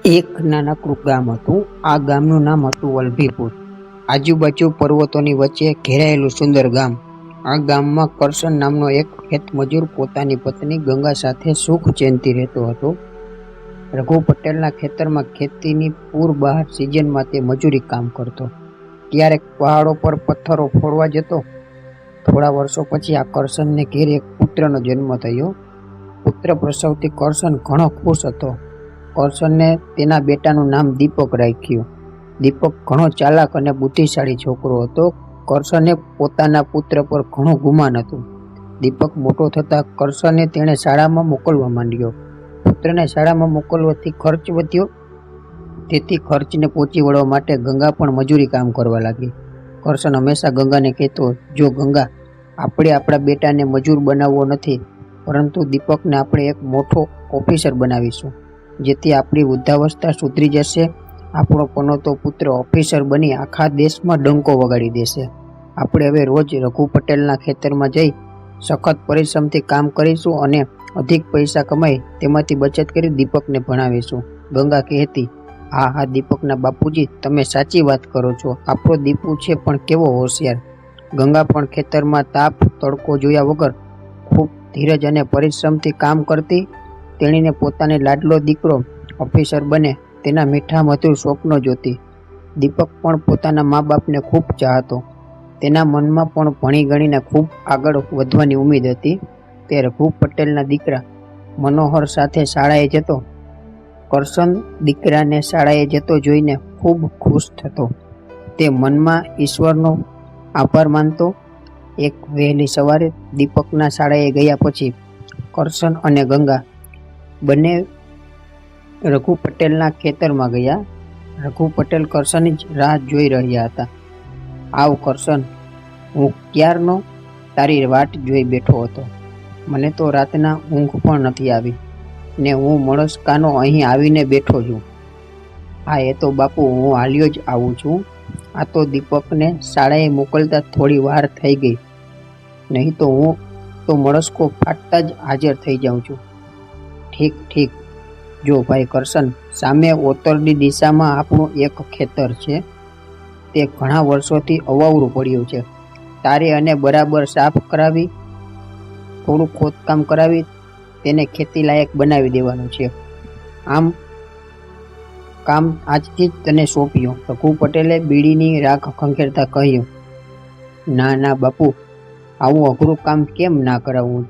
એક નાનકડું ગામ હતું. આ ગામનું નામ હતું વલભીપુર. આજુબાજુ પર્વતોની વચ્ચે ઘેરાયેલું સુંદર ગામ. આ ગામમાં કરશન નામનો એક ખેતમજૂર પોતાની પત્ની ગંગા સાથે સુખ ચેનથી રહેતો હતો. રઘુ પટેલના ખેતરમાં ખેતીની પૂર બહાર સિઝનમાં તે મજૂરી કામ કરતો. ક્યારેક પહાડો પર પથ્થરો ફોડવા જતો. થોડા વર્ષો પછી આ કરશનને ઘેર એક પુત્રનો જન્મ થયો. પુત્ર પ્રસવથી કરશન ઘણો ખુશ હતો. કરશને તેના બેટાનું નામ દીપક રાખ્યું. દીપક ઘણો ચાલાક અને બુદ્ધિશાળી છોકરો હતો. કરશને પોતાના પુત્ર પર ઘણું ગુમાન હતું. દીપક મોટો થતાં કરશને તેણે શાળામાં મોકલવા માંડ્યો. પુત્રને શાળામાં મોકલવાથી ખર્ચ વધ્યો, તેથી ખર્ચને પહોંચી વળવા માટે ગંગા પણ મજૂરી કામ કરવા લાગી. કરશન હંમેશા ગંગાને કહેતો, જો ગંગા, આપણે આપણા બેટાને મજૂર બનાવવો નથી, પરંતુ દીપકને આપણે એક મોટો ઓફિસર બનાવીશું, જેથી આપણી વૃદ્ધાવસ્થા સુધરી જશે. આપણો પનોતો પુત્ર ઓફિસર બની આખા દેશમાં ડંકો વગાડી દેશે. આપણે હવે રોજ રઘુ પટેલના ખેતરમાં જઈ સખત પરિશ્રમથી કામ કરીશું અને અધિક પૈસા કમાઈ તેમાંથી બચત કરી દીપકને ભણાવીશું. ગંગા કહેતી, હા દીપકના બાપુજી, તમે સાચી વાત કરો છો. આપણો દીપુ છે પણ કેવો હોશિયાર. ગંગા પણ ખેતરમાં તાપ તડકો જોયા વગર ખૂબ ધીરજ અને પરિશ્રમથી કામ કરતી. તેણીને પોતાને લાડલો દીકરો ઓફિસર બને તેના મીઠા મધુર સ્વપ્નો જોતી. દીપક પણ પોતાના મા બાપને ખૂબ ચાહતો. તેના મનમાં પણ ભણી ગણીને ખૂબ આગળ વધવાની ઉમ્મીદ હતી. તે રઘુ પટેલના દીકરા મનોહર સાથે શાળાએ જતો. કરશન દીકરાને શાળાએ જતો જોઈને ખૂબ ખુશ થતો. તે મનમાં ઈશ્વરનો આભાર માનતો. એક વહેલી સવારે દીપકના શાળાએ ગયા પછી કરશન અને ગંગા બંને રઘુ પટેલના ખેતરમાં ગયા. રઘુ પટેલ કરશનની જ રાહ જોઈ રહ્યા હતા. આવ કરશન, હું ક્યારનો તારી વાટ જોઈ બેઠો હતો. મને તો રાતના ઊંઘ પણ નથી આવી ને હું મળસ્કાનો અહીં આવીને બેઠો છું. હા, એ તો બાપુ હું હાલ્યો જ આવું છું. આ તો દીપકને શાળાએ મોકલતા થોડી વાર થઈ ગઈ, નહીં તો હું તો મળસ્કો ફાટતા જ હાજર થઈ જાઉં છું. ઠીક, જો ભાઈ કરશન, સામે ઉત્તરની દિશામાં આપણું એક ખેતર છે. તે ઘણા વર્ષોથી અવાવરું પડ્યું છે. તારે અને બરાબર સાફ કરાવી, થોડું ખોદકામ કરાવી તેને ખેતી લાયક બનાવી દેવાનું છે. આમ કામ આજથી જ તને સોંપ્યું. રઘુ પટેલે બીડીની રાખ ખંખેરતા કહ્યું, ના બાપુ, આવું અઘરું કામ કેમ ના કરાવવું,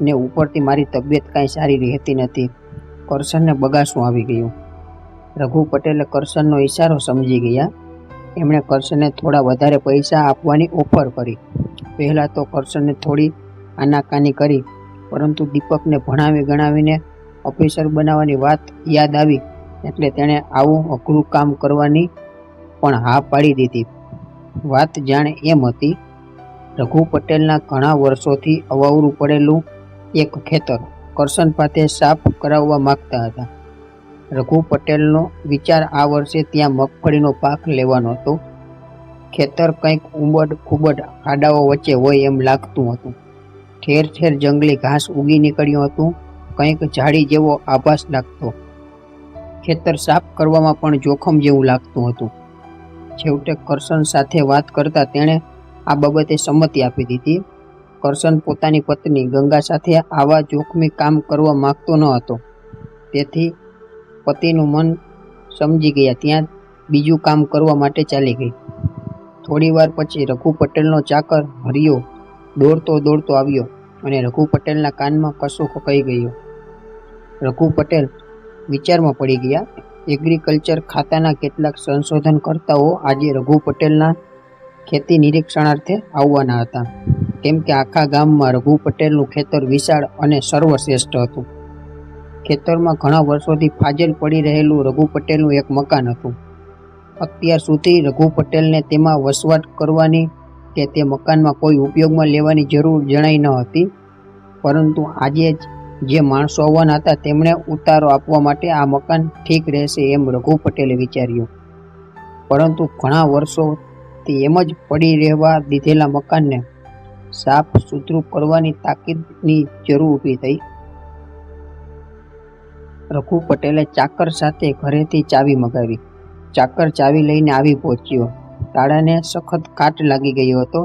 ને ઉપરથી મારી તબિયત કાંઈ સારી રહેતી નથી. કરશનને બગાસું આવી ગયું. રઘુ પટેલે કરશનનો ઈશારો સમજી ગયા. એમણે કરશનને થોડા વધારે પૈસા આપવાની ઓફર કરી. પહેલાં તો કરશનને થોડી આનાકાની કરી, પરંતુ દીપકને ભણાવી ગણાવીને ઓફિસર બનાવવાની વાત યાદ આવી એટલે તેણે આવું અઘરું કામ કરવાની પણ હા પાડી દીધી. વાત જાણે એમ હતી, રઘુ પટેલના ઘણા વર્ષોથી અવાવરું પડેલું એક ખેતર કરશન પાસે સાફ કરાવવા માંગતા હતા. રઘુ પટેલનો વિચાર આ વર્ષે ત્યાં મગફળીનો પાક લેવાનો હતો. ખેતર કંઈક ઉબડ ખુબડ ખાડાઓ વચ્ચે હોય એમ લાગતું હતું. ઠેર ઠેર જંગલી ઘાસ ઉગી નીકળ્યું હતું. કંઈક ઝાડી જેવો આભાસ લાગતો. ખેતર સાફ કરવામાં પણ જોખમ જેવું લાગતું હતું. છેવટે કરશન સાથે વાત કરતા તેણે આ બાબતે સંમતિ આપી દીધી. કરશન પોતાની પત્ની ગંગા સાથે આવા જોખમી કામ કરવા માંગતો ન હતો. તેથી પતિનું મન સમજી ગયા ત્યાં બીજું કામ કરવા માટે ચાલી ગઈ. થોડી વાર પછી રઘુ પટેલનો ચાકર હરિયો દોડતો આવ્યો અને રઘુ પટેલના કાનમાં કશુંક કહી ગયું. રઘુ પટેલ વિચારમાં પડી ગયા. એગ્રીકલ્ચર ખાતાના કેટલાક સંશોધનકર્તાઓ આજે રઘુ પટેલના ખેતી નિરીક્ષણાર્થે આવવાના હતા, કેમ કે આખા ગામમાં રઘુ પટેલનું ખેતર વિશાળ અને સર્વશ્રેષ્ઠ હતું. ખેતરમાં ઘણા વર્ષોથી ફાજલ પડી રહેલું રઘુ પટેલનું એક મકાન હતું. અત્યાર સુધી રઘુ પટેલને તેમાં વસવાટ કરવાની કે તે મકાનમાં કોઈ ઉપયોગમાં લેવાની જરૂર જણાઈ ન હતી, પરંતુ આજે જે માણસો આવવાના હતા તેમણે ઉતારો આપવા માટે આ મકાન ઠીક રહેશે એમ રઘુ પટેલે વિચાર્યું. પરંતુ ઘણા વર્ષોથી એમ જ પડી રહેવા દીધેલા મકાનને સાફ સુથરું કરવાની તાકીદની જરૂર ઊભી થઈ. રઘુ પટેલે ચાકર સાથે ઘરેથી ચાવી મગાવી. ચાકર ચાવી લઈને આવી પહોંચ્યો. તાળાને સખત કાટ લાગી ગયો હતો.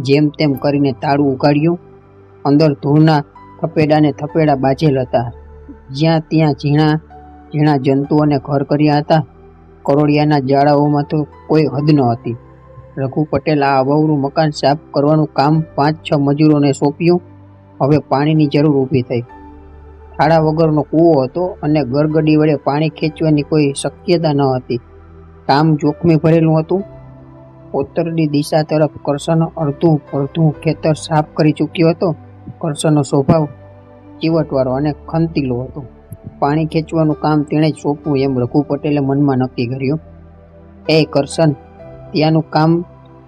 જેમ તેમ કરીને તાળું ઉગાડ્યું. અંદર ધૂળના થપેડાને થપેડા બાજેલ હતા. જ્યાં ત્યાં ઝીણા ઝીણા જંતુઓને ઘર કર્યા હતા. કરોડિયાના જાળાઓમાં તો કોઈ હદ ન હતી. રઘુ પટેલ આ અવળું મકાન સાફ કરવાનું કામ 5-6 મજૂરોને સોંપ્યું. હવે પાણીની જરૂર ઊભી થઈ. થાળા વગરનો કૂવો હતો અને ગરગડી વડે પાણી ખેંચવાની કોઈ શક્યતા ન હતી. કામ જોખમી ભરેલું હતું. ઉત્તરની દિશા તરફ કરશન અડધું ખેતર સાફ કરી ચૂક્યો હતો. કરશનનો સ્વભાવ ચીવટવાળો અને ખંતીલો હતો. પાણી ખેંચવાનું કામ તેણે જ સોંપવું એમ રઘુ પટેલે મનમાં નક્કી કર્યું. એ કરશન, ત્યાંનું કામ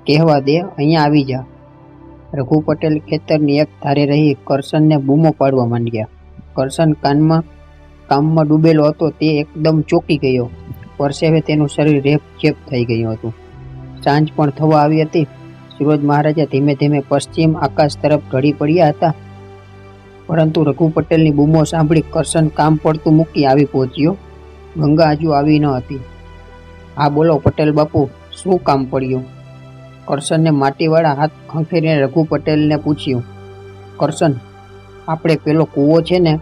કહેવા દે, અહીંયા આવી જા. રઘુ પટેલ ખેતરની એક ધારે રહી કરશનને બૂમો પાડવા માંડ્યા. કરશન કામમાં ડૂબેલો હતો. તે એકદમ ચોંકી ગયો. પરસેવે તેનું શરીર રેપઝેપ થઈ ગયું હતું. સાંજ પણ થવા આવી હતી. સૂરજ મહારાજા ધીમે ધીમે પશ્ચિમ આકાશ તરફ ઢળી પડ્યા હતા. પરંતુ રઘુ પટેલની બૂમો સાંભળી કરશન કામ પડતું મૂકી આવી પહોંચ્યો. ગંગા હજુ આવી ન હતી. હા બોલો પટેલ બાપુ, શું કામ પડ્યું? કરશનને માટીવાળા હાથ ખંખેરીને રઘુ પટેલને પૂછ્યું. કરશન, આપણે પેલો કૂવો છે ને,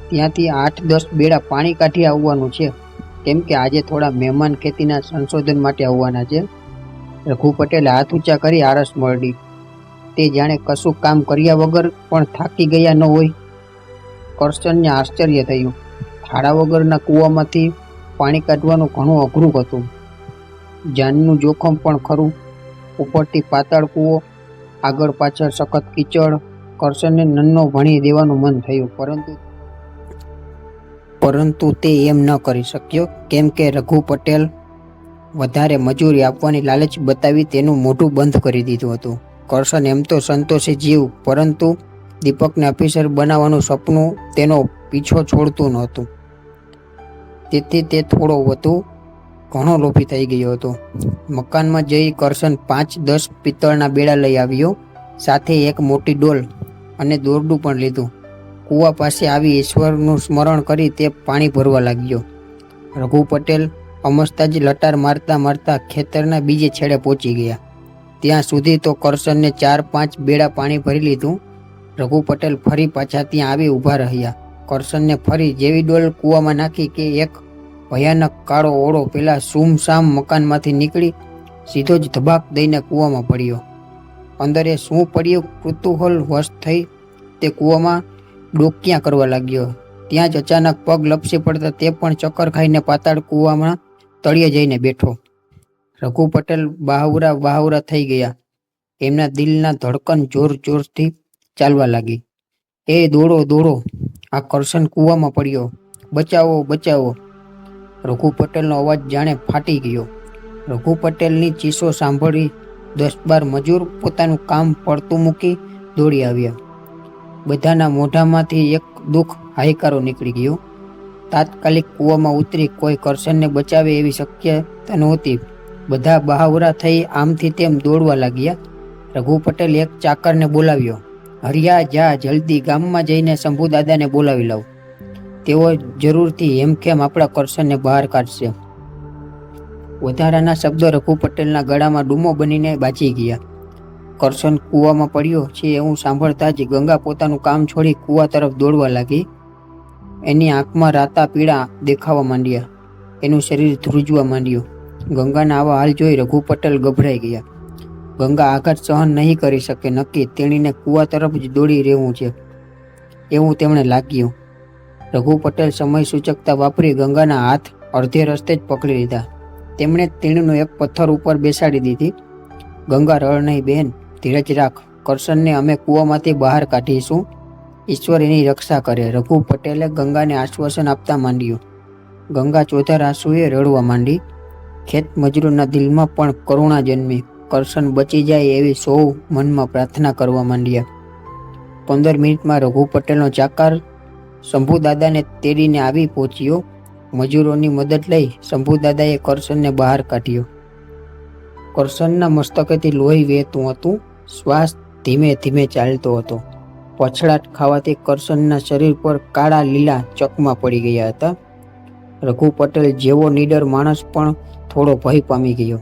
ત્યાંથી 8-10 બેડા પાણી કાઢી આવવાનું છે. કેમ કે આજે થોડા મહેમાન ખેતીના સંશોધન માટે આવવાના છે. રઘુ પટેલે હાથ ઊંચા કરી આરસ મરડી. તે જાણે કશું કામ કર્યા વગર પણ થાકી ગયા ન હોય. કરશનને આશ્ચર્ય થયું. થાળા વગરના કૂવામાંથી પાણી કાઢવાનું ઘણું અઘરું હતું. જાનનું જોખમ પણ ખરું. ઉપરથી પાતાળ કૂવો, આગળ પાછળ સખત કીચડ. કરશનને નન્નો ભણી દેવાનું મન થયું, પરંતુ તે એમ ન કરી શક્યો. કેમ કે રઘુ પટેલ વધારે મજૂરી આપવાની લાલચ બતાવી તેનું મોઢું બંધ કરી દીધું હતું. કરશન એમ તો સંતોષી જીવ, પરંતુ દીપકને ઓફિસર બનાવવાનું સપનું તેનો પીછો છોડતું નહોતું. તેથી તે થોડો વધુ ઘણો લોભી થઈ ગયો હતો. મકાનમાં જઈ કરશન 5-10 પિત્તળના બેડા લઈ આવ્યો. સાથે એક મોટી ડોલ અને દોરડું પણ લીધું. કૂવા પાસે આવી ઈશ્વરનું સ્મરણ કરી તે પાણી ભરવા લાગ્યો. રઘુ પટેલ અમસ્તા જ લટાર મારતા મારતા ખેતરના બીજે છેડે પહોંચી ગયા. ત્યાં સુધી તો કરશનને 4-5 બેડા પાણી ભરી લીધું. રઘુ પટેલ ફરી પાછા ત્યાં આવી ઊભા રહ્યા. કરશનને ફરી જેવી ડોલ કૂવામાં નાખી કે એક ભયાનક કાળો ઓળો પેલા સૂમસામ મકાનમાંથી નીકળી સીધો જ ધબાક દઈને કૂવામાં પડ્યો. અંદર એ શું પડ્યું, કુતૂહલ વશ થઈ તે કૂવામાં ડોકિયા કરવા લાગ્યો. ત્યાં જ અચાનક પગ લપસી પડતા તે પણ ચક્કર ખાઈને પાતાળ કૂવામાં તળિયે જઈને બેઠો. રઘુ પટેલ બહાવરા થઈ ગયા. એમના દિલના ધડકન જોર જોરથી ચાલવા લાગી. એ દોડો, આ કરશન કૂવામાં પડ્યો, બચાવો બચાવો. રઘુ પટેલનો અવાજ જાણે ફાટી ગયો. રઘુ પટેલની ચીસો સાંભળી 10-12 મજૂર પોતાનું કામ પડતું મૂકી દોડી આવ્યા. બધાના મોઢામાંથી એક દુઃખ હાયકારો નીકળી ગયો. તાત્કાલિક કૂવામાં ઉતરી કોઈ કરશનને બચાવે એવી શક્યતા નહોતી. બધા બહાવરા થઈ આમથી તેમ દોડવા લાગ્યા. રઘુ પટેલ એક ચાકરને બોલાવ્યો. હરિયા, જા જલ્દી ગામમાં જઈને શંભુ દાદાને બોલાવી લાવ. તેઓ જરૂરથી હેમખેમ આપણા કરશનને બહાર કાઢશે. વધારાના શબ્દો રઘુ પટેલના ગળામાં ડૂમો બનીને બાજી ગયા. કરશન કૂવામાં પડ્યો છે એવું સાંભળતા જ ગંગા પોતાનું કામ છોડી કૂવા તરફ દોડવા લાગી. એની આંખમાં રાતા પીળા દેખાવા માંડ્યા. એનું શરીર ધ્રુજવા માંડ્યું. ગંગાના આવા હાલ જોઈ રઘુ પટેલ ગભરાઈ ગયા. ગંગા આઘાત સહન નહીં કરી શકે. નક્કી તેણીને કૂવા તરફ જ દોડી રહેવું છે એવું તેમણે લાગ્યું. રઘુ પટેલ સમય સૂચકતા વાપરી ગંગાના હાથ અડધે રસ્તે જ પકડી લીધા. તેમણે તેણીનો એક પથ્થર ઉપર બેસાડી દીધી. ગંગા, રડ નહીં બહેન, ધીરજ રાખ. કરશનને અમે કૂવામાંથી બહાર કાઢીશું. ઈશ્વર એની રક્ષા કરે. રઘુ પટેલે ગંગાને આશ્વાસન આપતા માંડ્યું. ગંગા ચોધાર આંસુએ રડવા માંડી. ખેત મજૂરોના દિલમાં પણ કરુણા જન્મી. કરશન બચી જાય એવી સૌ મનમાં પ્રાર્થના કરવા માંડ્યા. 15 મિનિટમાં રઘુ પટેલનો ચાકર શંભુ દાદાને તેડીને આવી પહોંચ્યો. મજૂરોની મદદ લઈ શંભુ દાદાએ કરશનને બહાર કાઢ્યો. કરશનના મસ્તકેથી લોહી વહેતું હતું. શ્વાસ ધીમે ધીમે ચાલતો હતો. પછડાટ ખાવાથી કરશનના શરીર પર કાળા લીલા ચકમા પડી ગયા હતા. રઘુ પટેલ જેવો નીડર માણસ પણ થોડો ભય પામી ગયો.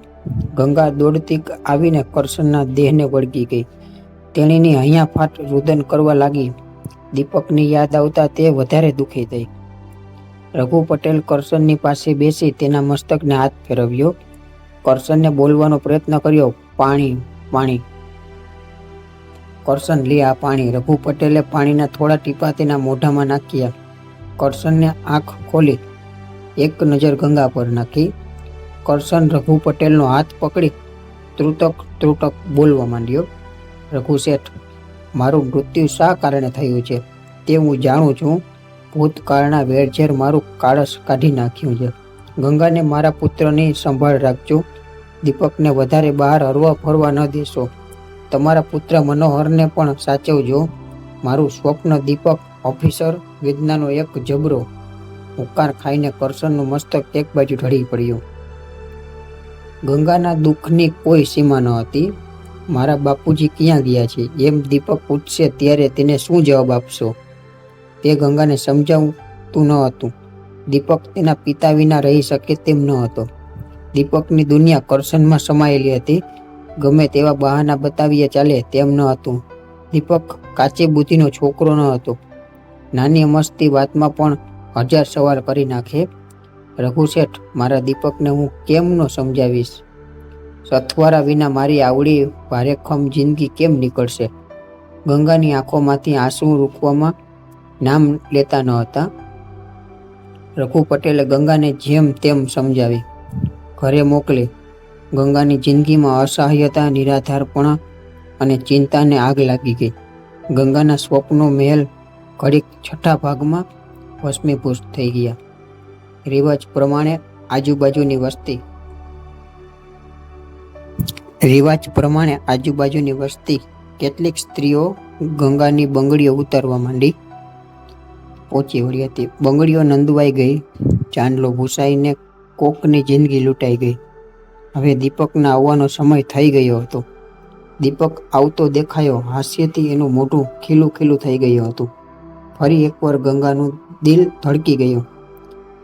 ગંગા દોડતી આવીને કરશનના દેહને વળગી ગઈ. તેણીની હૈયાફાટ રુદન કરવા લાગી. દીપકની યાદ આવતા તે વધારે દુઃખી થઈ. રઘુ પટેલ કરશનની પાસે બેસી તેના મસ્તકને હાથ ફેરવ્યો. કરશનને બોલવાનો પ્રયત્ન કર્યો. પાણી, પાણી. કરશન, લે આ પાણી. રઘુ પટેલે પાણીના થોડા ટીપા તેના મોઢામાં નાખ્યા. કરશનને આંખ ખોલી એક નજર ગંગા પર નાખી. કરશન રઘુ પટેલનો હાથ પકડી ત્રુટક ત્રુટક બોલવા માંડ્યો. રઘુ શેઠ, મારું મૃત્યુ શા કારણે થયું છે તે હું જાણું છું. ભૂતકાળના વેરઝેર મારું કાળસ કાઢી નાખ્યું છે. ગંગાને મારા પુત્રની સંભાળ રાખજો. દીપકને વધારે બહાર હરવા ફરવા ન દેશો. તમારા પુત્ર મનોહરને પણ સાચવજો. મારું સ્વપ્ન દીપક ઓફિસર વેદનાનો એક જબરો હુંકાર ખાઈને કરશનનું મસ્તક એક બાજુ ઢળી પડ્યું. ગંગાના દુઃખની કોઈ સીમા ન હતી. મારા બાપુજી ક્યાં ગયા છે એમ દીપક પૂછશે ત્યારે તેને શું જવાબ આપશો? તે ગંગાને સમજાવતું ન હતું. દીપક તેના પિતા વિના રહી શકે તેમ ન હતો. દીપકની દુનિયા કરશનમાં સમાયેલી હતી. ગમે તેવા બહાના બતાવીએ ચાલે તેમ ન હતું. દીપક કાચી બુદ્ધિનો છોકરો ન હતો. નાની મસ્તી વાતમાં પણ 1000 સવાલ કરી નાખે. રઘુ શેઠ, મારા દીપકને હું કેમ ન સમજાવીશ? સથવારા વિના મારી આવડી ભારેખમ જિંદગી કેમ નીકળશે? ગંગાની આંખોમાંથી આંસુ રૂકવામાં નામ લેતા ન હતા. રઘુ પટેલે ગંગાને જેમ તેમ સમજાવી ઘરે મોકલી. ગંગાની જિંદગીમાં અસહાયતા, નિરાધારપણા અને ચિંતાને આગ લાગી ગઈ. ગંગાના સ્વપ્નો મહેલ ઘડીક છઠ્ઠા ભાગમાં ભસ્મીભૂત થઈ ગયા. રિવાજ પ્રમાણે આજુબાજુની વસ્તી કેટલીક સ્ત્રીઓ ગંગાની બંગડીઓ ઉતારવા માંડી પહોંચી વળી હતી. બંગડીઓ નંદવાઈ ગઈ. ચાંદલો ભૂસાઈને કોકની જિંદગી લૂંટાઈ ગઈ. હવે દીપકના આવવાનો સમય થઈ ગયો હતો. દીપક આવતો દેખાયો. હાસ્યથી એનું મોઢું ખીલું ખીલું થઈ ગયું હતું. ફરી એકવાર ગંગાનું દિલ ધડકી ગયું.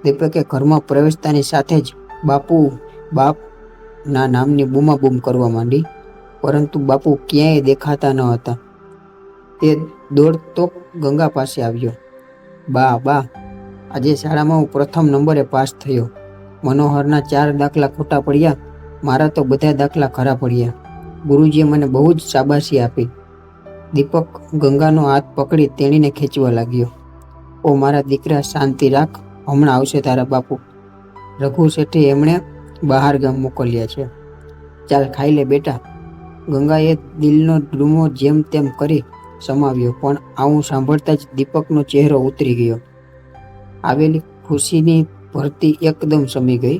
દીપકે ઘરમાં પ્રવેશતાની સાથે જ બાપુ, બાપ ના નામની બૂમાબૂમ કરવા માંડી, પરંતુ બાપુ ક્યાંય દેખાતા ન હતા. તે દોડતો ગંગા પાસે આવ્યો. બા, બા, આજે શાળામાં હું પ્રથમ નંબરે પાસ થયો. મનોહરના 4 દાખલા ખોટા પડ્યા. મારા તો બધા દાખલા ખરા પડ્યા. ગુરુજીએ મને બહુ જ શાબાશી આપી. દીપક ગંગાનો હાથ પકડી તેણીને ખેંચવા લાગ્યો. ઓ મારા દીકરા, શાંતિ રાખ, હમણાં આવશે તારા બાપુ. રઘુ શેઠે એમણે બહાર ગામ મોકલ્યા છે. ચાલ ખાઈ લે બેટા. ગંગાએ દિલનો ડૂમો જેમ તેમ કરી સમાવ્યો, પણ આવું સાંભળતા જ દીપકનો ચહેરો ઉતરી ગયો. આવેલી ખુશીની ભરતી એકદમ શમી ગઈ.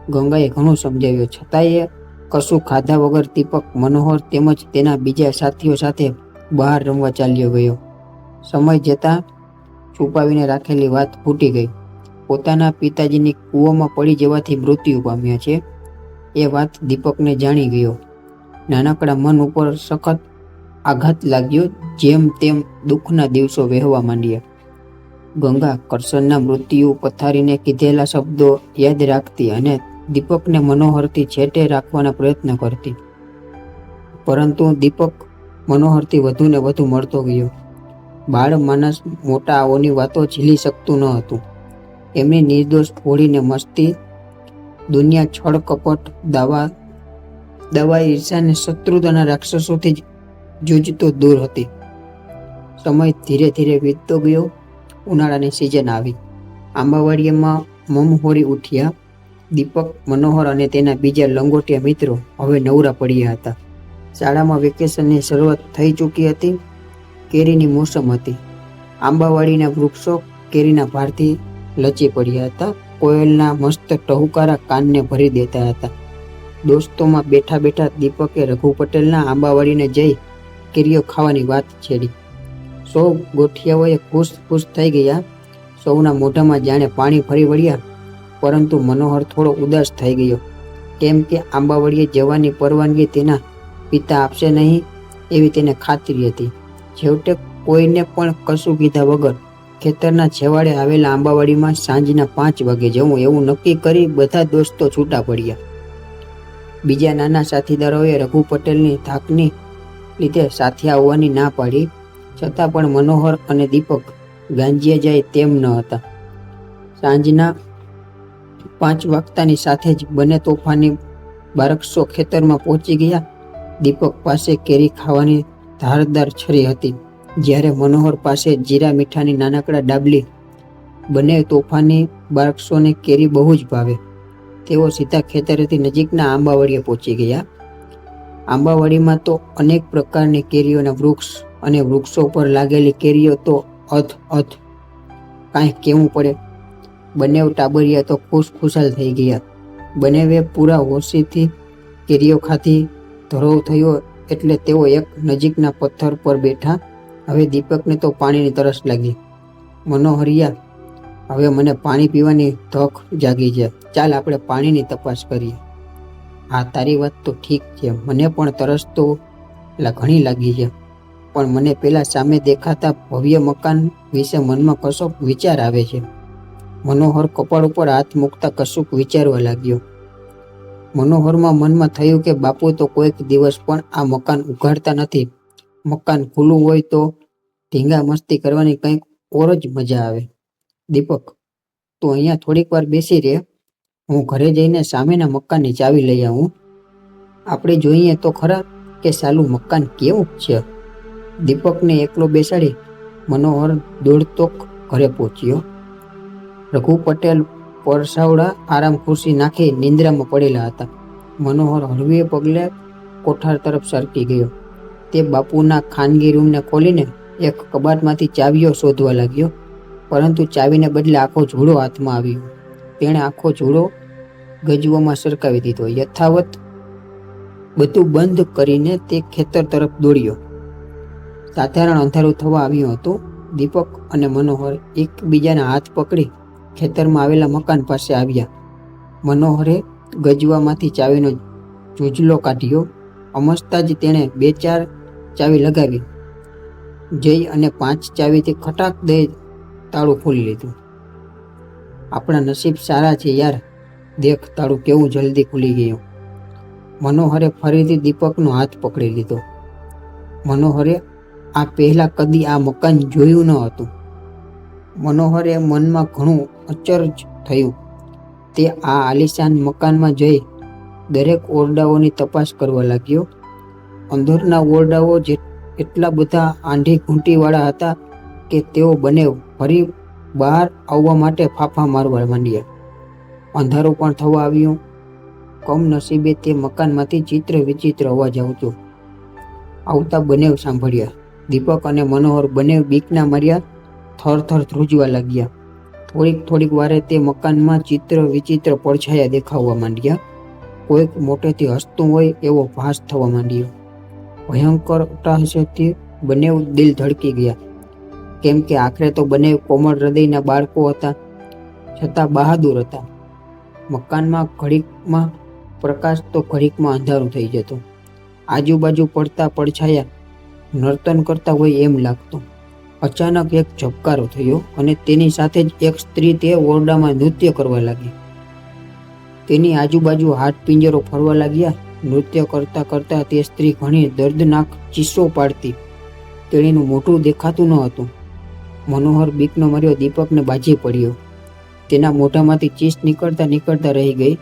ગંગાએ ઘણું સમજાવ્યો, છતાંય કશું ખાધા વગર દીપક મનોહર તેમજ તેના બીજા સાથીઓ સાથે બહાર રમવા ચાલ્યો ગયો. સમય જતાં છુપાવીને રાખેલી વાત ફૂટી ગઈ. પોતાના પિતાજીની કૂવામાં પડી જવાથી મૃત્યુ પામ્યા છે એ વાત દીપકને જાણી ગયો. નાનકડા મન ઉપર સખત આઘાત લાગ્યો. જેમ તેમ દુઃખના દિવસો વહેવા માંડ્યા. ગંગા કરશનના મૃત્યુ પથારીને કીધેલા શબ્દો યાદ રાખતી અને દીપકને મનોહરથી છેટે રાખવાના પ્રયત્ન કરતી, પરંતુ દીપક મનોહરથી વધુ ને વધુ મળતો ગયો. બાળ માનસ મોટાઓની વાતો ઝીલી શકતું ન હતું. એમની નિર્દોષ હોળીને મસ્તી દુનિયા છળ કપટ, દવા ઈર્ષાને શત્રુતાના રાક્ષસોથી જૂજતો દૂર હતી. સમય ધીરે ધીરે વીતતો ગયો. ઉનાળાની સિઝન આવી. આંબાવાડીમાં મમહોરી ઉઠ્યા. દીપક, મનોહર અને તેના બીજા લંગોટિયા મિત્રો હવે નવરા પડ્યા હતા. શાળામાં વેકેશનની શરૂઆત થઈ ચૂકી હતી. કેરીની મોસમ હતી. આંબાવાડીના વૃક્ષો કેરીના ભારથી લચી પડ્યા હતા. કોયલના મસ્ત ટહુકારા કાનને ભરી દેતા હતા. દોસ્તોમાં બેઠા બેઠા દીપકે રઘુ પટેલના આંબાવાડીને જઈ કેરીઓ ખાવાની વાત છેડી. સૌ ગોઠિયાઓએ ખુશ થઈ ગયા. સૌના મોઢામાં જાણે પાણી ફરી વળ્યા. પરંતુ મનોહર થોડો ઉદાસ થઈ ગયો, કેમ કે આંબાવાડીએ જવાની પરવાનગી તેના પિતા આપશે નહીં એવી તેને ખાતરી હતી. છેવટે કોઈને પણ કશું કીધા વગર ખેતરના છેવાડે આવેલા આંબાવાડીમાં સાંજના 5 વાગે જવું એવું નક્કી કરી બધા દોસ્તો છૂટા પડ્યા. બીજા નાના સાથીદારોએ રઘુ પટેલની ધાકની લીધે સાથે આવવાની ના પાડી, છતાં પણ મનોહર અને દીપક ગાંજિયા જાય તેમ ન હતા. સાંજના 5 વાગતાની સાથે જ બંને તોફાની બારકસો ખેતરમાં પહોંચી ગયા. દીપક પાસે કેરી ખાવાની ધારદાર છરી હતી, જ્યારે મનોહર પાસે જીરા મીઠાની નાનકડા ડાબલી. બંને તોફાની બારકસોને કેરી બહુ જ ભાવે. તેઓ સીધા ખેતરેથી નજીકના આંબાવાડીએ પહોંચી ગયા. આંબાવાડીમાં તો અનેક પ્રકારની કેરીઓના વૃક્ષ અને વૃક્ષો પર લાગેલી કેરીઓ તો અથ કાંઈ કહેવું પડે. બંને ટાબરિયા તો ખુશખુશાલ થઈ ગયા. બંનેવે પૂરા હોશીથી કેરીઓ ખાધી. ધરોવ થયો એટલે તેઓ એક નજીકના પથ્થર પર બેઠા. હવે દીપકને તો પાણીની તરસ લાગી. મનોહરિયા, હવે મને પાણી પીવાની ધક જાગી છે, ચાલ આપણે પાણીની તપાસ કરીએ. હા, તારી વાત તો ઠીક છે, મને પણ તરસ તો ઘણી લાગી છે, પણ મને પેલા સામે દેખાતા ભવ્ય મકાન વિશે મનમાં કશોક વિચાર આવે છે. મનોહર કપાળ ઉપર હાથ મૂકતા કશુંક વિચારવા લાગ્યો. મનોહરમાં મનમાં થયું કે બાપુ તો કોઈક દિવસ પણ આ મકાન ઉઘાડતા નથી. મકાન ખુલ્લું હોય તો ઢીંગા મસ્તી કરવાની કંઈક ઓર જ મજા આવે. દીપક, તું અહીંયા થોડીક વાર બેસી રહે, હું ઘરે જઈને સામેના મકાનની ચાવી લઈ આવું. આપણે જોઈએ તો ખરા કે સાલું મકાન કેવું છે. દીપકને એકલો બેસાડી મનોહર દોડતો ઘરે પહોંચ્યો. રઘુ પટેલ પરસાવડા આરામ ખુરશી નાખી નિંદ્રામાં પડેલા હતા. મનોહર હળવે પગલે કોઠાર તરફ સરકી ગયો. તે બાપુના ખાનગી રૂમને ખોલીને એક કબાટમાંથી ચાવીઓ શોધવા લાગ્યો, પરંતુ ચાવીને બદલે આખો ઝૂડો હાથમાં આવ્યો. તેણે આખો ઝૂડો ગજવામાં સરકાવી દીધો. યથાવત બધું બંધ કરીને તે ખેતર તરફ દોડ્યો. સાધારણ અંધારું થવા આવ્યું હતું. દીપક અને મનોહર એકબીજાના હાથ પકડી ખેતરમાં આવેલા મકાન પાસે આવ્યા. મનોહરે ગજવામાંથી ચાવીનો જૂજલો કાઢ્યો. અમસ્તા જ તેણે 2-4 ચાવી લગાવી. જઈ અને 5 ચાવીથી ખટાક દઈ તાળું ખોલી લીધું. આપણા નસીબ સારા છે યાર, દેખ તાળું કેવું જલ્દી ખુલી ગયું. મનોહરે ફરીથી દીપકનો હાથ પકડી લીધો. મનોહરે આ પહેલા કદી આ મકાન જોયું ન હતું. મનોહરે મનમાં ઘણું અચરજ થયું. તે આ આલિશાન મકાનમાં જઈ દરેક ઓરડાઓની તપાસ કરવા લાગ્યો. અંદરના ઓરડાઓ એટલા બધા આંધી ઘૂંટીવાળા હતા કે તેઓ બંને ફરી બહાર આવવા માટે ફાંફા મારવા માંડ્યા. અંધારું પણ થવા આવ્યું. કમનસીબે તે મકાનમાંથી ચિત્ર વિચિત્ર અવાજ આવતા બંને સાંભળ્યા. દીપક અને મનોહર બંને બીકના માર્યા થરથર ધ્રુજવા લાગ્યા. થોડીક વારે તે મકાનમાં ચિત્ર વિચિત્ર પડછાયા દેખાવા માંડ્યા. કોઈક મોટેથી હસતું હોય એવો ભાસ થવા માંડ્યો. ભયંકર અટ્ટહાસ્યથી બંને દિલ ધડકી ગયા, કેમ કે આખરે તો બંને કોમળ હૃદયના બાળકો હતા, છતાં બહાદુર હતા. મકાનમાં ઘડીકમાં પ્રકાશ તો ઘડીકમાં અંધારું થઈ જતો. આજુબાજુ પડતા પડછાયા નર્તન કરતા હોય એમ લાગતું. અચાનક એક ઝબકારો થયો અને તેની સાથે જ એક સ્ત્રી તે ઓરડામાં નૃત્ય કરવા લાગી. તેની આજુબાજુ હાથ પિંજરો ફરવા લાગ્યા. નૃત્ય કરતા કરતા તે સ્ત્રી ઘણી દર્દનાક ચીસો પાડતી. તેણીનું મોઢું દેખાતું ન હતું. મનોહર બીકનો માર્યો દીપકને બાજી પડ્યો. તેના મોઢામાંથી ચીસ નીકળતા રહી ગઈ.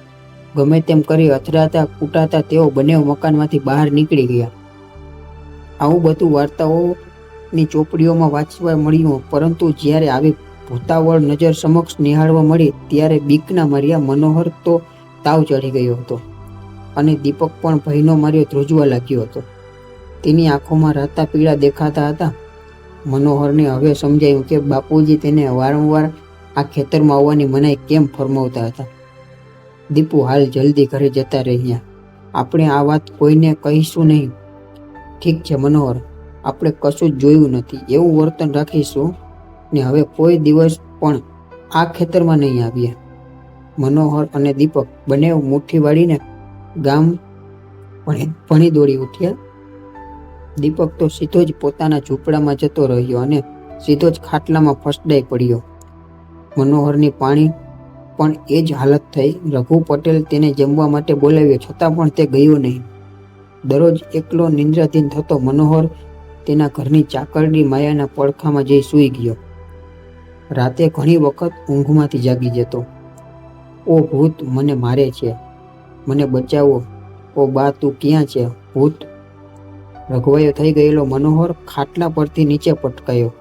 ગમે તેમ કરી અથડાતા કૂટાતા તેઓ બંને મકાનમાંથી બહાર નીકળી ગયા. આવું બધું વાર્તાઓની ચોપડીઓમાં વાંચવા મળ્યું, પરંતુ જ્યારે આવી ભૂતાવળ નજર સમક્ષ નિહાળવા મળી ત્યારે બીકના માર્યા મનોહર તો તાવ ચડી ગયો હતો અને દીપક પણ ભયનો માર્યો ધ્રુજવા લાગ્યો હતો. તેની આંખોમાં રાતા પીળા દેખાતા હતા. મનોહરને હવે સમજાયું કે બાપુજી તેને વારંવાર આ ખેતરમાં આવવાની મનાઈ કેમ ફરમાવતા હતા. દીપુ, હાલ જલ્દી ઘરે જતા રહ્યા. આપણે આ વાત કોઈને કહીશું નહીં. ઠીક છે મનોહર, આપણે કશું જ જોયું નથી એવું વર્તન રાખીશું ને હવે કોઈ દિવસ પણ આ ખેતરમાં નહીં આવીએ. મનોહર અને દીપક બંને મુઠ્ઠી વાળીને ગામ ભણી દોડી ઉઠ્યા. દીપક તો સીધો જ પોતાના ઝૂંપડામાં જતો રહ્યો અને સીધો જ ખાટલામાં ફસડાઈ પડ્યો. મનોહરની પાણી પણ એ જ હાલત થઈ. રઘુ પટેલ તેને જમવા માટે બોલાવ્યો, છતાં પણ તે ગયો નહીં. દરરોજ એકલો નિંદ્રાધીન થતો મનોહર તેના ઘરની ચાકરડી માયાના પડખામાં જઈ સૂઈ ગયો. રાતે ઘણી વખત ઊંઘમાંથી જાગી જતો. ઓ ભૂત, મને મારે છે, મને બચાવો, ઓ બા તું ક્યાં છે, ભૂત. રઘવાયો થઈ ગયેલો મનોહર ખાટલા પરથી નીચે પટકાયો.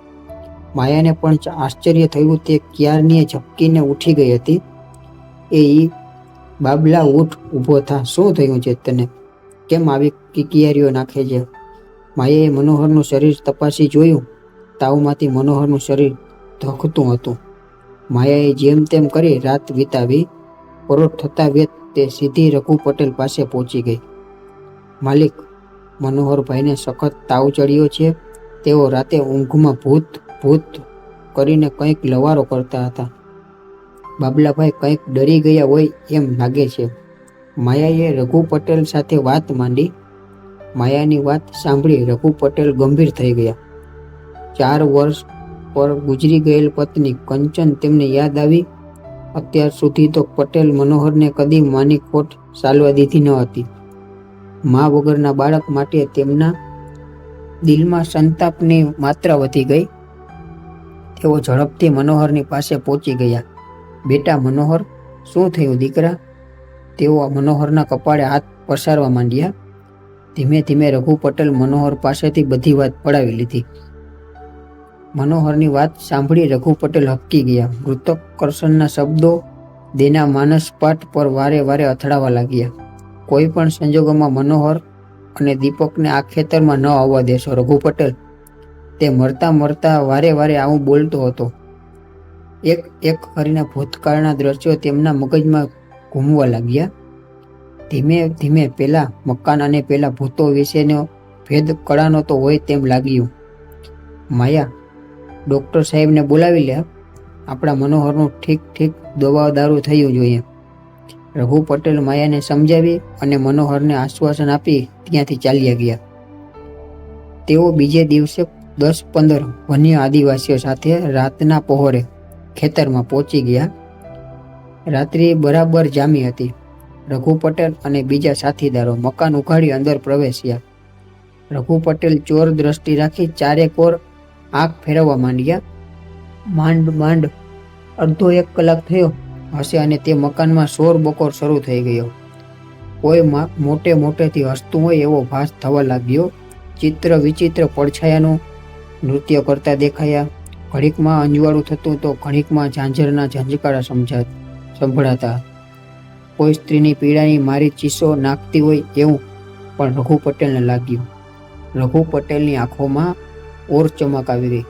માયાને પણ આશ્ચર્ય થયું. તે ક્યારની ઝપકીને ઉઠી ગઈ હતી. એ બાબલા, ઉઠ, ઊભો થા, શું થયું છે તને? કેમ આવી કિકિયારીઓ નાખે છે? માયાએ મનોહરનું શરીર તપાસી જોયું. તાવમાંથી મનોહરનું શરીર ધખતું હતું. માયાએ જેમ તેમ કરી રાત વિતાવી. પરોઢ થતા વેત તે સીધી રઘુ પટેલ પાસે પહોંચી ગઈ. માલિક, મનોહરભાઈને સખત તાવ ચડ્યો છે. તેઓ રાતે ઊંઘમાં ભૂત ભૂત કરીને કંઈક લવારો કરતા હતા. બાબલાભાઈ કંઈક ડરી ગયા હોય એમ લાગે છે. માયાએ રઘુ પટેલ સાથે વાત માંડી. માયાની વાત સાંભળી રઘુ પટેલ ગંભીર થઈ ગયા. 4 વર્ષ પર ગુજરી ગયેલ પત્ની કંચન તેમને યાદ આવી. અત્યાર સુધી તો પટેલ મનોહરને કદી માની ખોટ ચાલવા દીધી ન હતી. મા વગરના બાળક માટે તેમના દિલમાં સંતાપની માત્રા વધી ગઈ. તેઓ ઝડપથી મનોહરની પાસે પહોંચી ગયા. બેટા મનોહર, શું થયું દીકરા? તેઓ મનોહરના કપાળે હાથ પસારવા માંડ્યા. ધીમે ધીમે રઘુ પટેલ મનોહર પાસેથી બધી વાત પડાવી લીધી. મનોહરની વાત સાંભળી રઘુ પટેલ હબકી ગયા. મૃતક કરશનના શબ્દો દેના માનસપાટ પર વારે વારે અથડાવા લાગ્યા. કોઈ પણ સંજોગોમાં મનોહર અને દીપકને આ ખેતરમાં ન આવવા દેશો રઘુ પટેલ. તે મરતા મરતા વારે વારે આવું બોલતો હતો. એક એક કરીને ભૂતકાળના દ્રશ્યો તેમના મગજમાં ઘૂમવા લાગ્યા. ધીમે ધીમે પેલા મકાન અને પેલા ભૂતો વિશેનો ભેદ કળાનો તો હોય તેમ લાગ્યું. માયા, ડૉક્ટર સાહેબને બોલાવી લે. આપણા મનોહરનું ઠીક દવા દારૂ થયું જોઈએ. રઘુ પટેલ માયાને સમજાવી અને મનોહરને આશ્વાસન આપી ત્યાંથી ચાલ્યા ગયા. તેઓ બીજે દિવસે 10-15 વન્ય આદિવાસીઓ સાથે રાતના પહોરે ખેતરમાં પહોંચી ગયા. રાત્રિ બરાબર જામી હતી. રઘુ પટેલ અને બીજા સાથીદારો મકાન ઉઘાડી અંદર પ્રવેશ્યા. રઘુ પટેલ ચોર દ્રષ્ટિ રાખી ચારેકોર આંખ ફેરવવા માંડ્યા. માંડ અડધો 1 કલાક થયો હશે અને તે મકાનમાં શોર બકોર શરૂ થઈ ગયો. કોઈ મોટેથી હસતું હોય એવો ભાસ થવા લાગ્યો. ચિત્ર વિચિત્ર પડછાયાનું નૃત્ય કરતા દેખાયા. ઘડીકમાં અંજવાળું થતું તો ઘડીકમાં ઝાંઝરના ઝંઝકારા સંભળાતા. કોઈ સ્ત્રીની પીડાની મારી ચીસો નાખતી હોય એવું પણ રઘુ પટેલને લાગ્યું. રઘુ પટેલની આંખોમાં ઓર ચમક આવી ગઈ.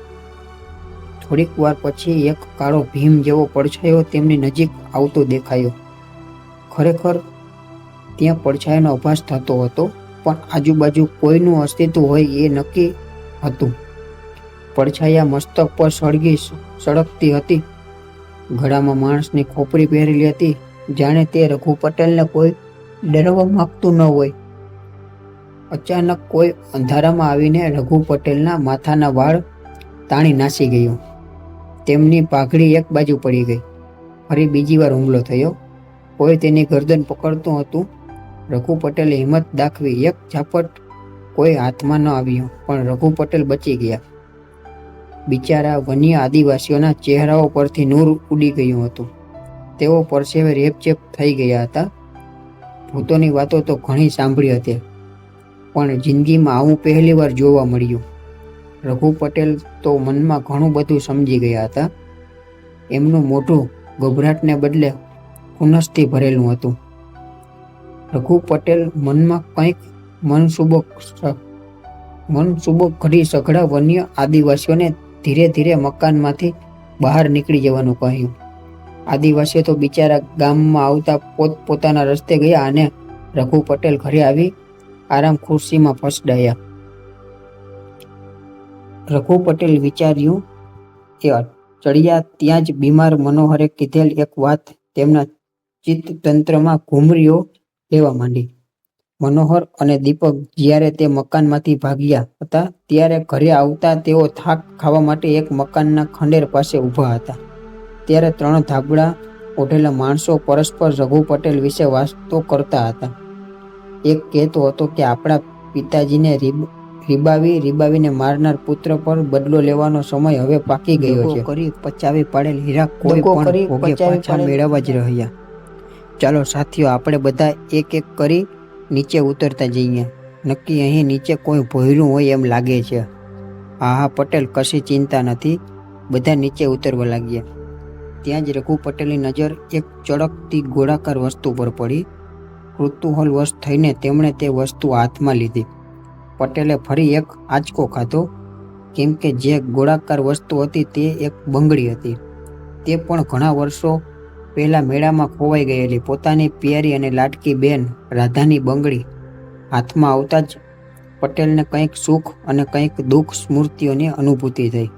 થોડીક વાર પછી એક કાળો ભીમ જેવો પડછાયો તેમની નજીક આવતો દેખાયો. ખરેખર ત્યાં પડછાયાનો અભાસ થતો હતો, પણ આજુબાજુ કોઈનું અસ્તિત્વ હોય એ નક્કી હતું. પડછાયા મસ્તક પર સળગતી હતી. ગળામાં માણસની ખોપરી પહેરેલી હતી, જાણે તે રઘુ પટેલને કોઈ ડરાવવા માંગતું ન હોય. અચાનક કોઈ અંધારામાં આવીને રઘુ પટેલના માથાના વાળ તાણી નાસી ગયું. તેમની પાઘડી એક બાજુ પડી ગઈ. ફરી બીજી વાર હુમલો થયો. કોઈ તેની ગરદન પકડતું હતું. રઘુ પટેલે હિંમત દાખવી. એક ઝાપટ કોઈ હાથમાં ન આવ્યું, પણ રઘુ પટેલ બચી ગયા. બિચારા વન્ય આદિવાસીઓના ચહેરાઓ પરથી નૂર ઉડી ગયું હતું. તેઓ પરસેવે રેપચેપ થઈ ગયા હતા. ભૂતોની વાતો તો ઘણી સાંભળી હતી, પણ જિંદગીમાં આવું પહેલી વાર જોવા મળ્યું. રઘુ પટેલ તો મનમાં ઘણું બધું સમજી ગયા હતા. એમનું મોઢું ગભરાટને બદલે ખુનસથી ભરેલું હતું. રઘુ પટેલ મનમાં કંઈક મનસુબો ઘડી સઘળા વન્ય આદિવાસીઓને ધીરે ધીરે મકાનમાંથી બહાર નીકળી જવાનું કહ્યું. આદિવાસીઓ તો બિચારા ગામમાં આવતા પોતાના રસ્તે ગયા અને રઘુ પટેલ ઘરે આવી આરામ ખુરશીમાં ફસડાયા. રઘુ પટેલ વિચાર્યું કે ચડિયા ત્યાં જ બીમાર મનોહરે કીધેલ એક વાત તેમના ચિત્તતંત્રમાં ઘૂમરીઓ લેવા માંડી. મનોહર અને દીપક જ્યારે તે મકાનમાંથી ભાગ્યા હતા ત્યારે ઘરે આવતા તેઓ થાક ખાવા માટે એક મકાનના ખંડેર પાસે ઊભા હતા. ત્યારે 3 ધાબળા ઓઢેલા માણસો પરસ્પર રઘુ પટેલ વિશે વાતો કરતા હતા. એક કહેતો હતો કે આપણા પિતાજીને રીબાવીને મારનાર પુત્ર પર બદલો લેવાનો સમય હવે પાકી ગયો છે. કરી પચાવી પાડેલ હીરા કોઈ પણ ભોગે પાછા મેળવવા જ રહ્યા. ચાલો સાથીઓ, આપણે બધા એક એક કરી નીચે ઉતરતા જઈએ. નક્કી અહીં નીચે કોઈ ભોયરું હોય એમ લાગે છે. હા પટેલ, કશી ચિંતા નથી. બધા નીચે ઉતરવા લાગ્યા. ત્યાં જ રઘુ પટેલની નજર એક ચળકતી ગોળાકાર વસ્તુ પર પડી. કૃતૂહલવશ થઈને તેમણે તે વસ્તુ હાથમાં લીધી. પટેલે ફરી એક આંચકો ખાધો, કેમ કે જે ગોળાકાર વસ્તુ હતી તે એક બંગડી હતી. તે પણ ઘણા વર્ષો પહેલા મેળામાં ખોવાઈ ગયેલી પોતાની પ્યારી અને લાડકી બેન રાધાની બંગડી હાથમાં આવતા જ પટેલને કંઈક સુખ અને કંઈક દુઃખ સ્મૃતિઓની અનુભૂતિ થઈ.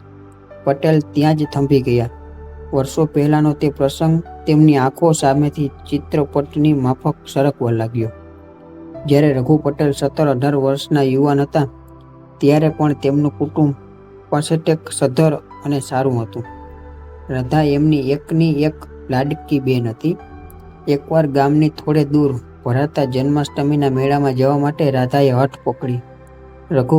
પટેલ ત્યાં જ થંભી ગયા. વર્ષો પહેલાનો તે પ્રસંગ તેમની આંખો સામેથી ચિત્રપટની માફક સરકવા લાગ્યો. જ્યારે રઘુ પટેલ 17-18 વર્ષના યુવાન હતા ત્યારે પણ તેમનું કુટુંબ પસેટેક સધર અને સારું હતું. રાધા એમની એકની એક લાડકી બેન હતી. એકવાર ગામની થોડે દૂર ભરાતા જન્માષ્ટમીના મેળામાં જવા માટે રાધાએ હઠ પકડી. રઘુ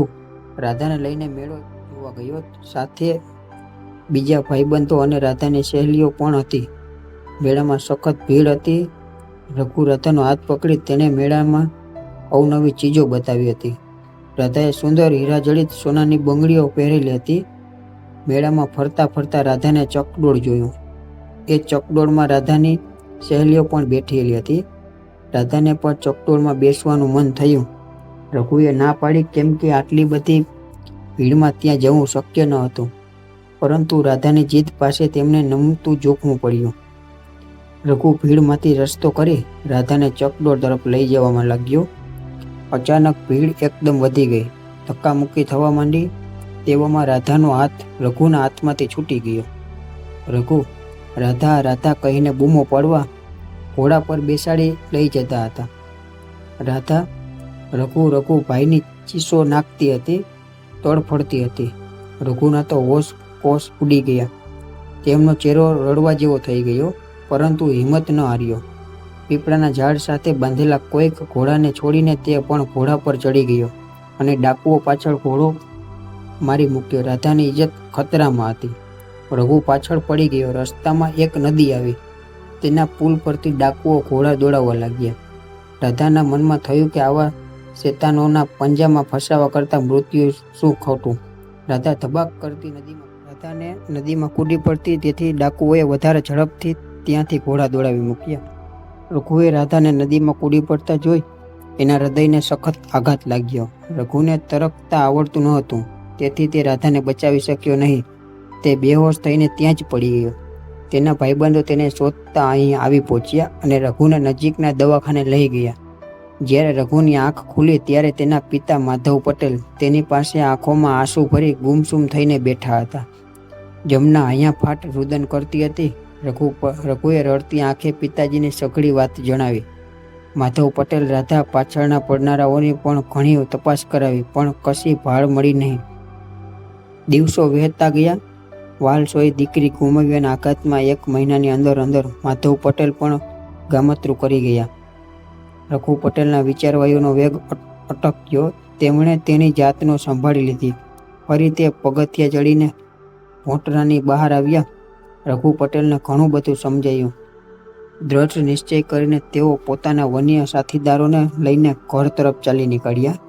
રાધાને લઈને મેળો જોવા ગયો. સાથે બીજા ભાઈબંધો અને રાધાની સહેલીઓ પણ હતી. મેળામાં સખત ભીડ હતી. રઘુ રાધાનો હાથ પકડી તેણે મેળામાં અવનવી ચીજો બતાવી હતી. રાધાએ સુંદર હીરાજડિત સોનાની બંગડીઓ પહેરેલી હતી. મેળામાં ફરતા ફરતા રાધાને ચકડોળ જોયું. એ ચકડોળમાં રાધાની સહેલીઓ પણ બેઠેલી હતી. રાધાને પણ ચકડોળમાં બેસવાનું મન થયું. રઘુએ ના પાડી, કેમ કે આટલી બધી ભીડમાં ત્યાં જવું શક્ય ન હતું. પરંતુ રાધાની જીદ પાસે તેમને નમતું જોખવું પડ્યું. રઘુ ભીડમાંથી રસ્તો કરી રાધાને ચકડોળ તરફ લઈ જવામાં લાગ્યો. અચાનક ભીડ એકદમ વધી ગઈ. ધક્કામુક્કી થવા માંડી. તેવામાં રાધાનો હાથ રઘુના હાથમાંથી છૂટી ગયો. રઘુ રાધા રાધા કહીને બૂમો પાડવા ઘોડા પર બેસાડી લઈ જતા હતા. રાધા રઘુ રઘુ ભાઈની ચીસો નાખતી હતી, તડફડતી હતી. રઘુના તો હોશ કોશ ઉડી ગયા. તેમનો ચહેરો રડવા જેવો થઈ ગયો, પરંતુ હિંમત ન હાર્યો. પીપળાના ઝાડ સાથે બાંધેલા કોઈક ઘોડાને છોડીને તે પણ ઘોડા પર ચડી ગયો અને ડાકુઓ પાછળ ઘોડો મારી મૂક્યો. રાધાની ઇજ્જત ખતરામાં હતી. રઘુ પાછળ પડી ગયો. રસ્તામાં એક નદી આવી. તેના પુલ પરથી ડાકુઓ ઘોડા દોડાવવા લાગ્યા. રાધાના મનમાં થયું કે આવા શેતાનોના પંજામાં ફસાવા કરતાં મૃત્યુ શું ખોટું. રાધા ધબાક કરતી નદીમાં કૂદી પડતી. તેથી ડાકુઓએ વધારે ઝડપથી ત્યાંથી ઘોડા દોડાવી મૂક્યા. રઘુએ રાધાને નદીમાં કૂદી પડતા જોઈ એના હૃદયને સખત આઘાત લાગ્યો. રઘુને તરકતા આવડતું ન હતું, તેથી તે રાધાને બચાવી શક્યો નહીં. તે બેહોશ થઈને ત્યાં જ પડી ગયો. તેના ભાઈબંધો તેને શોધતા અહીં આવી પહોંચ્યા અને રઘુને નજીકના દવાખાને લઈ ગયા. જ્યારે રઘુની આંખ ખુલી ત્યારે તેના પિતા માધવ પટેલ તેની પાસે આંખોમાં આંસુ ભરી ગુમસુમ થઈને બેઠા હતા. જમના અહીંયા ફાટ રુદન કરતી હતી. રઘુએ રડતી આંખે પિતાજીની સઘળી વાત જણાવી. માધવ પટેલ રાધા પાછળના પડનારાઓની પણ ઘણી તપાસ કરાવી, પણ કશી ભાળ મળી નહીં. દિવસો વહેતા ગયા. વાલસોઈ દીકરી ગુમાવ્યાના આઘાતમાં 1 મહિનાની અંદર માધવ પટેલ પણ ગામતરું કરી ગયા. રઘુ પટેલના વિચારવાયુનો વેગ અટક્યો. તેમણે તેની જાતનો સંભાળી લીધી. ફરી તે પગથિયા ચડીને ભોંટરાની બહાર આવ્યા. રઘુ પટેલને ઘણું બધું સમજાયું. દ્રઢ નિશ્ચય કરીને તેઓ પોતાના વન્ય સાથીદારોને લઈને ઘર તરફ ચાલી નીકળ્યા.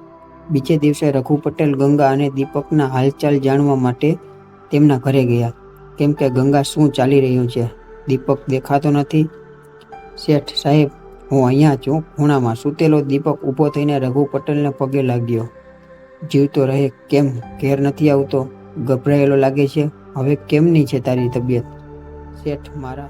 બીજે દિવસે રઘુ પટેલ ગંગા અને દીપકના હાલચાલ જાણવા માટે તેમના ઘરે ગયા. કેમ કે ગંગા, શું ચાલી રહ્યું છે? દીપક દેખાતો નથી. શેઠ સાહેબ, હું અહીંયા છું. ખૂણામાં સૂતેલો દીપક ઊભો થઈને રઘુ પટેલને પગે લાગ્યો. જીવતો રહે, કેમ ઘેર નથી આવતો? ગભરાયેલો લાગે છે. હવે કેમની છે તારી તબિયત? શેઠ, મારા